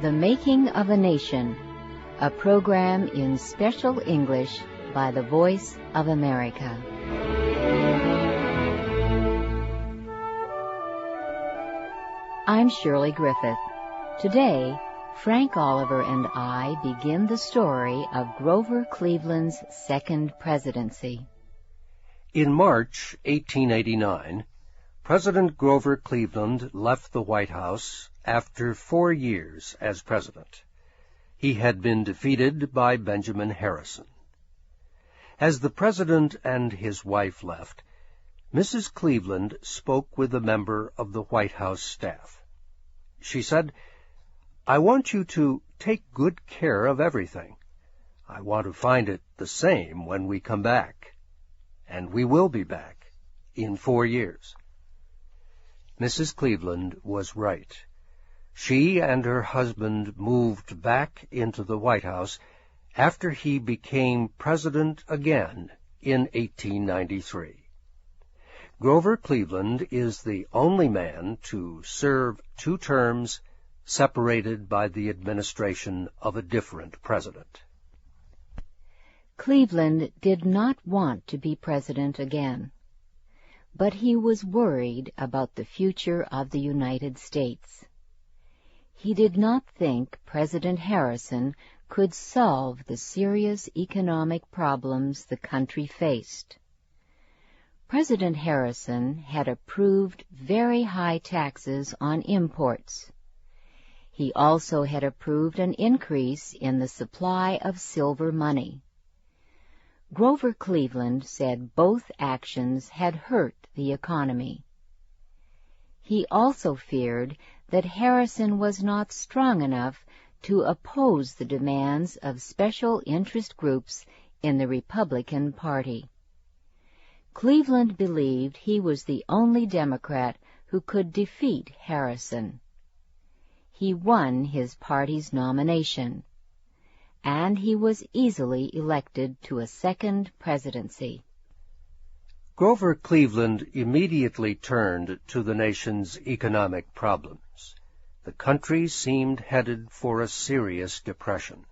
The Making of a Nation, a program in special English by the Voice of America. I'm Shirley Griffith. Today, Frank Oliver and I begin the story of Grover Cleveland's second presidency. In March 1889, President Grover Cleveland left the White House after 4 years as president. He had been defeated by Benjamin Harrison. As the president and his wife left, Mrs. Cleveland spoke with a member of the White House staff. She said, "I want you to take good care of everything. I want to find it the same when we come back. And we will be back in 4 years." Mrs. Cleveland was right. She and her husband moved back into the White House after he became president again in 1893. Grover Cleveland is the only man to serve 2 terms separated by the administration of a different president. Cleveland did not want to be president again, but he was worried about the future of the United States. He did not think President Harrison could solve the serious economic problems the country faced. President Harrison had approved very high taxes on imports. He also had approved an increase in the supply of silver money. Grover Cleveland said both actions had hurt the economy. He also feared that Harrison was not strong enough to oppose the demands of special interest groups in the Republican Party. Cleveland believed he was the only Democrat who could defeat Harrison. He won his party's nomination, and he was easily elected to a second presidency. Grover Cleveland immediately turned to the nation's economic problems. The country seemed headed for a serious depression.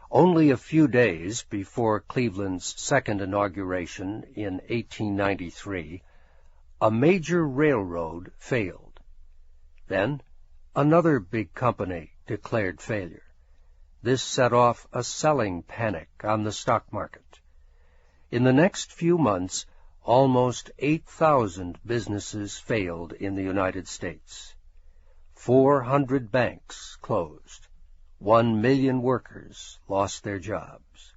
Only a few days before Cleveland's second inauguration in 1893, a major railroad failed. Then, another big company declared failure. This set off a selling panic on the stock market. In the next few months, almost 8,000 businesses failed in the United States. 400 banks closed. 1 million workers lost their jobs.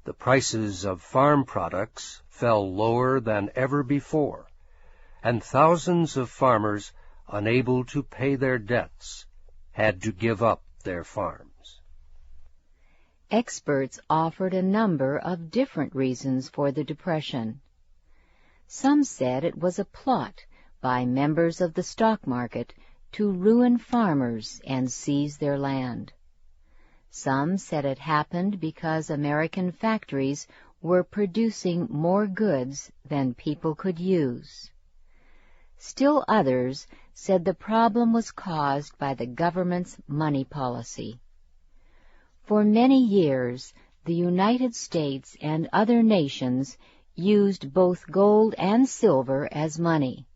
The prices of farm products fell lower than ever before, and thousands of farmers, unable to pay their debts, had to give up their farms. Experts offered a number of different reasons for the Depression. Some said it was a plot by members of the stock market to ruin farmers and seize their land. Some said it happened because American factories were producing more goods than people could use. Still others said the problem was caused by the government's money policy. For many years, the United States and other nations used both gold and silver as money.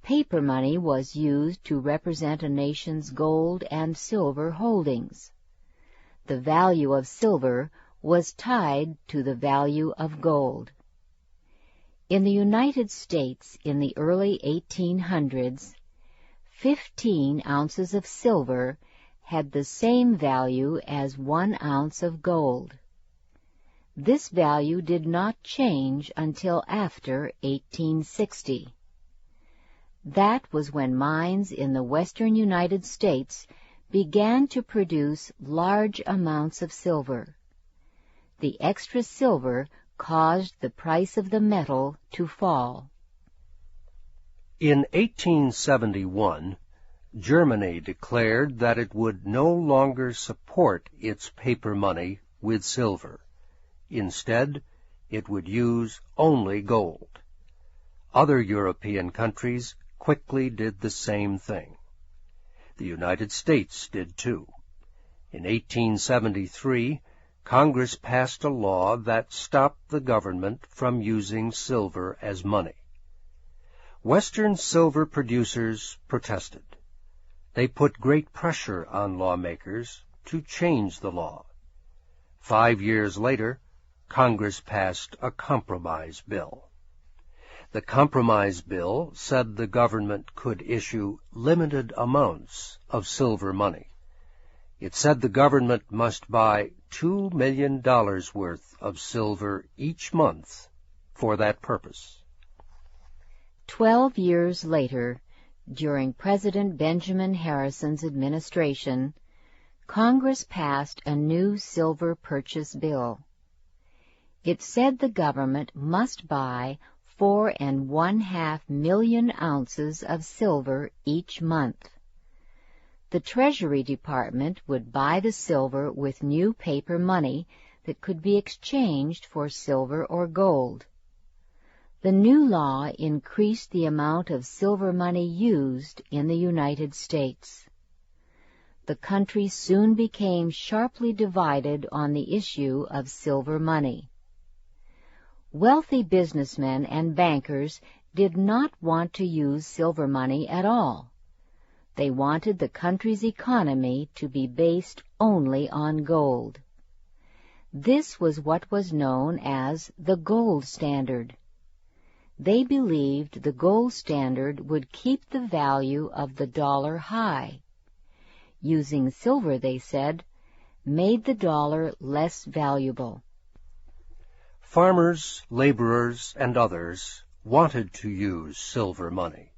Paper money was used to represent a nation's gold and silver holdings. The value of silver was tied to the value of gold. In the United States in the early 1800s, 15 ounces of silver had the same value as 1 ounce of gold. This value did not change until after 1860. That was when mines in the western United States began to produce large amounts of silver. The extra silver caused the price of the metal to fall. In 1871, Germany declared that it would no longer support its paper money with silver. Instead, it would use only gold. Other European countries quickly did the same thing. The United States did too. In 1873, Congress passed a law that stopped the government from using silver as money. Western silver producers protested. They put great pressure on lawmakers to change the law. 5 years later, Congress passed a compromise bill. The compromise bill said the government could issue limited amounts of silver money. It said the government must buy $2 million worth of silver each month for that purpose. 12 years later, during President Benjamin Harrison's administration, Congress passed a new silver purchase bill. It said the government must buy 4.5 million ounces of silver each month. The Treasury Department would buy the silver with new paper money that could be exchanged for silver or gold. The new law increased the amount of silver money used in the United States. The country soon became sharply divided on the issue of silver money. Wealthy businessmen and bankers did not want to use silver money at all. They wanted the country's economy to be based only on gold. This was what was known as the gold standard. They believed the gold standard would keep the value of the dollar high. Using silver, they said, made the dollar less valuable. Farmers, laborers, and others wanted to use silver money,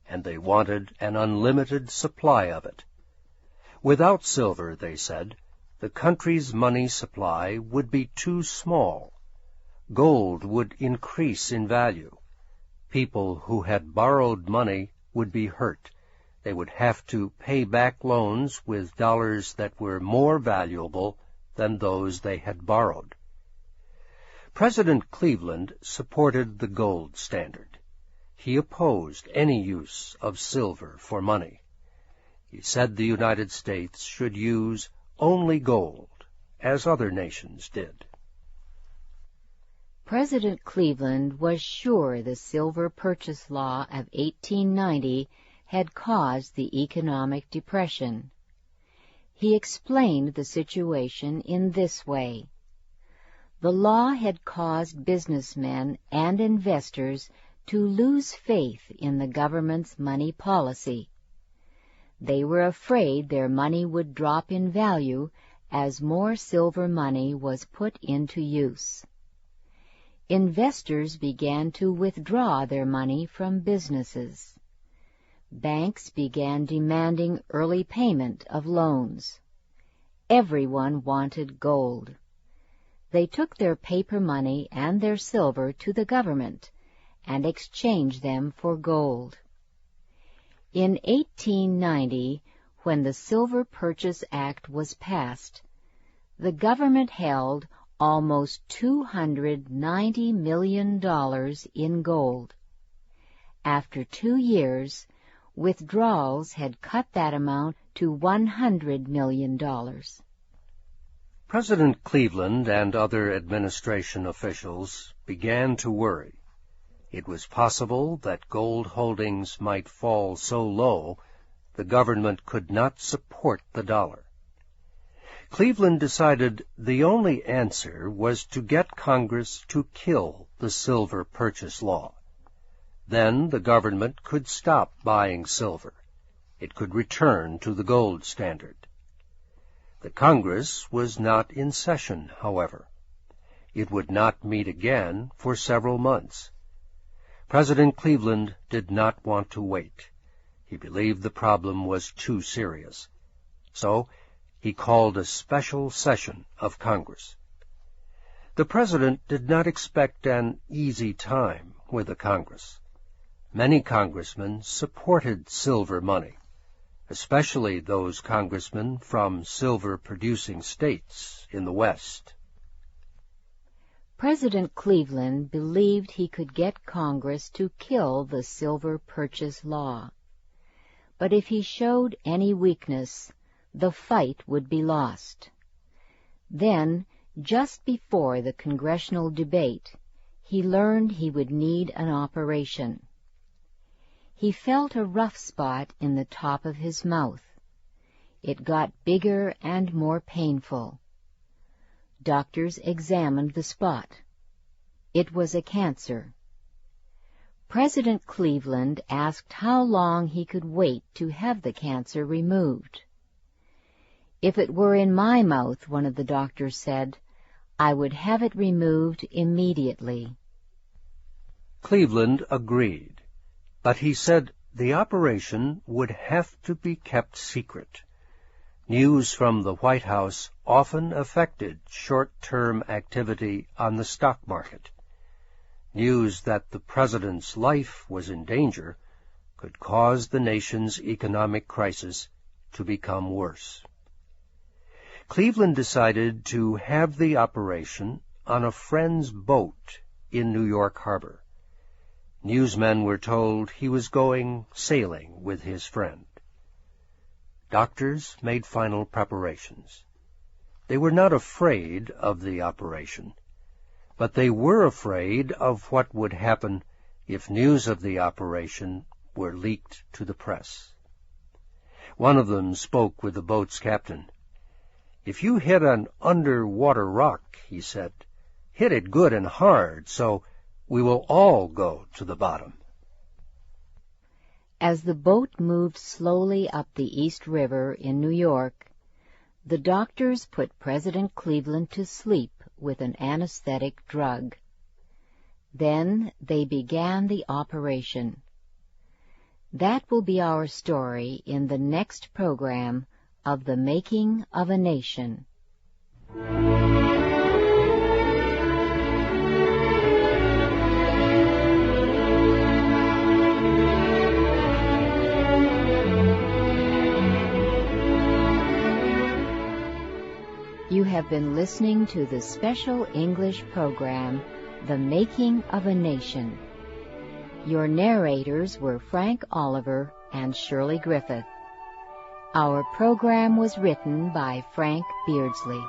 and they wanted an unlimited supply of it. Without silver, they said, the country's money supply would be too small. Gold would increase in value. People who had borrowed money would be hurt. They would have to pay back loans with dollars that were more valuable than those they had borrowed. President Cleveland supported the gold standard. He opposed any use of silver for money. He said the United States should use only gold, as other nations did. President Cleveland was sure the Silver Purchase Law of 1890 had caused the economic depression. He explained the situation in this way. The law had caused businessmen and investors to lose faith in the government's money policy. They were afraid their money would drop in value as more silver money was put into use. Investors began to withdraw their money from businesses. Banks began demanding early payment of loans. Everyone wanted gold. They took their paper money and their silver to the government and exchanged them for gold. In 1890, when the Silver Purchase Act was passed, the government held almost $290 million in gold. After 2 years, withdrawals had cut that amount to $100 million. President Cleveland and other administration officials began to worry. It was possible that gold holdings might fall so low the government could not support the dollar. Cleveland decided the only answer was to get Congress to kill the Silver Purchase Law. Then the government could stop buying silver. It could return to the gold standard. The Congress was not in session, however. It would not meet again for several months. President Cleveland did not want to wait. He believed the problem was too serious. So he called a special session of Congress. The President did not expect an easy time with the Congress. Many congressmen supported silver money, especially those congressmen from silver-producing states in the West. President Cleveland believed he could get Congress to kill the Silver Purchase Law. but if he showed any weakness, the fight would be lost. Then, just before the congressional debate, he learned he would need an operation. He felt a rough spot in the top of his mouth. It got bigger and more painful. Doctors examined the spot. It was a cancer. President Cleveland asked how long he could wait to have the cancer removed. "If it were in my mouth," one of the doctors said, "I would have it removed immediately." Cleveland agreed, but he said the operation would have to be kept secret. News from the White House often affected short-term activity on the stock market. News that the president's life was in danger could cause the nation's economic crisis to become worse. Cleveland decided to have the operation on a friend's boat in New York Harbor. Newsmen were told he was going sailing with his friend. Doctors made final preparations. They were not afraid of the operation, but they were afraid of what would happen if news of the operation were leaked to the press. One of them spoke with the boat's captain. "If you hit an underwater rock," he said, "hit it good and hard, so we will all go to the bottom." As the boat moved slowly up the East River in New York, the doctors put President Cleveland to sleep with an anesthetic drug. Then they began the operation. That will be our story in the next program of The Making of a Nation. You have been listening to the special English program, The Making of a Nation. Your narrators were Frank Oliver and Shirley Griffith. Our program was written by Frank Beardsley.